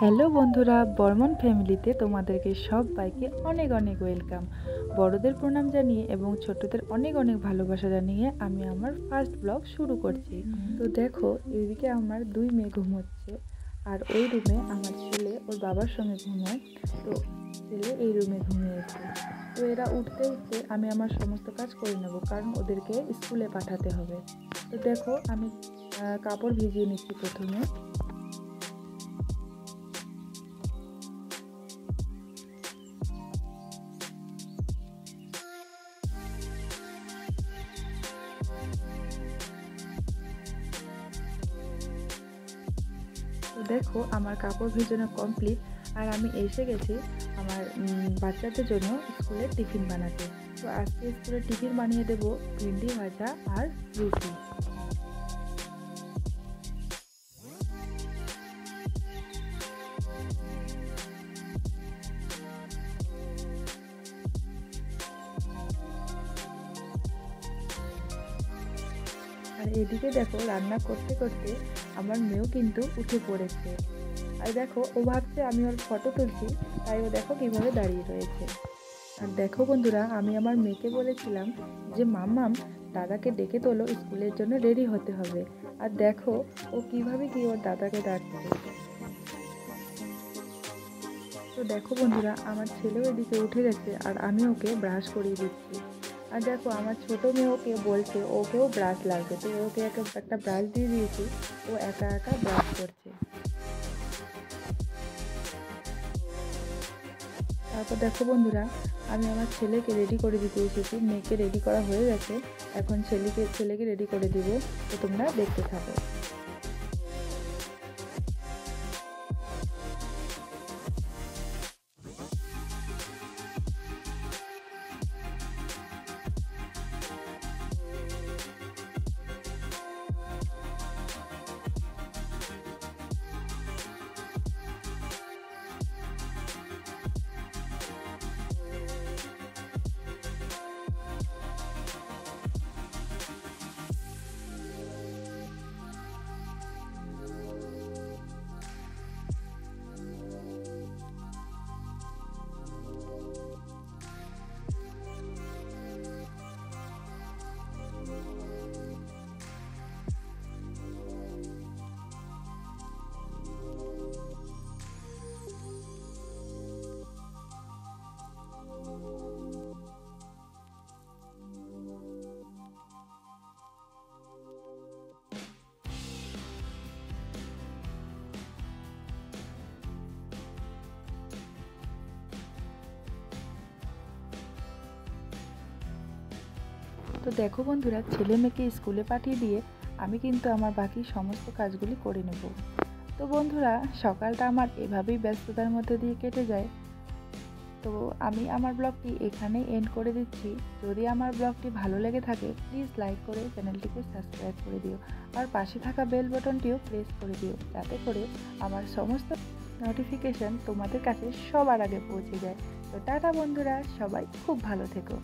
Hello বন্ধুরা, বর্মন ফ্যামিলিতে তোমাদেরকে সবাইকে অনেক অনেক ওয়েলকাম। বড়দের প্রণাম জানিয়ে এবং ছোটদের অনেক অনেক ভালোবাসা জানিয়ে আমি আমার ফার্স্ট ব্লগ শুরু করছি। তো দেখো, এদিকে আমার দুই মেয়ে ঘুমোচ্ছে আর ওই রুমে আমার ছেলে ওর বাবার সঙ্গে ঘুমোয়। তো ছেলে এই রুমে ঘুমিয়েছে। তো এরা উঠতে উঠতে আমি আমার সমস্ত কাজ করে নেব, কারণ ওদেরকে স্কুলে পাঠাতে হবে। তো দেখো, আমি কাপড় ভিজিয়ে নিচ্ছি প্রথমে। তো দেখো, আমার কাপড় ভিজানো কমপ্লিট আর আমি এসে গেছি আমার বাচ্চাদের জন্য স্কুলের টিফিন বানাতে। তো আজকে স্কুলের টিফিন বানিয়ে দেবো ভেন্ডি ভাজা আর রুটি। আর এদিকে দেখো, রান্না করতে করতে আমার মেয়েও কিন্তু উঠে পড়েছে। আর দেখো, ও ভাবছে আমি ওর ফটো তুলছি, তাই ও দেখো কিভাবে দাঁড়িয়ে রয়েছে। আর দেখো বন্ধুরা, আমি আমার মেয়েকে বলেছিলাম যে মাম্মাম দাদাকে ডেকে তোলো, স্কুলের জন্য রেডি হতে হবে। আর দেখো ও কিভাবে কি ওর দাদাকে ডাকছে। তো দেখো বন্ধুরা, আমার ছেলেও এদিকে উঠে গেছে আর আমি ওকে ব্রাশ করিয়ে দিচ্ছি। আর দেখো, আমার ছোটো মেয়ে ওকে বলছে ওকেও ব্রাশ লাগবে, তো ওকে একটা ব্রাশ দিয়ে দিয়েছি, ও একা একা ব্রাশ করছে। তারপর দেখো বন্ধুরা, আমি আমার ছেলেকে রেডি করে দিতে এসেছি। মেয়েকে রেডি করা হয়ে গেছে, এখন ছেলেকে রেডি করে দিব। তো তোমরা দেখতে থাকো। তো দেখো বন্ধুরা, ছেলে মেয়েকে স্কুলে পাঠিয়ে দিয়ে আমি কিন্তু আমার বাকি সমস্ত কাজগুলি করে নেব। তো বন্ধুরা, সকালটা আমার এভাবেই ব্যস্ততার মধ্যে দিয়ে কেটে যায়। তো আমি আমার ব্লগটি এখানেই এন্ড করে দিচ্ছি। যদি আমার ব্লগটি ভালো লেগে থাকে, প্লিজ লাইক করে চ্যানেলটিকে সাবস্ক্রাইব করে দিও আর পাশে থাকা বেল বাটনটিও প্রেস করে দিও, যাতে করে আমার সমস্ত নোটিফিকেশন তোমাদের কাছে সবার আগে পৌঁছে যায়। তো টাটা বন্ধুরা, সবাই খুব ভালো থেকো।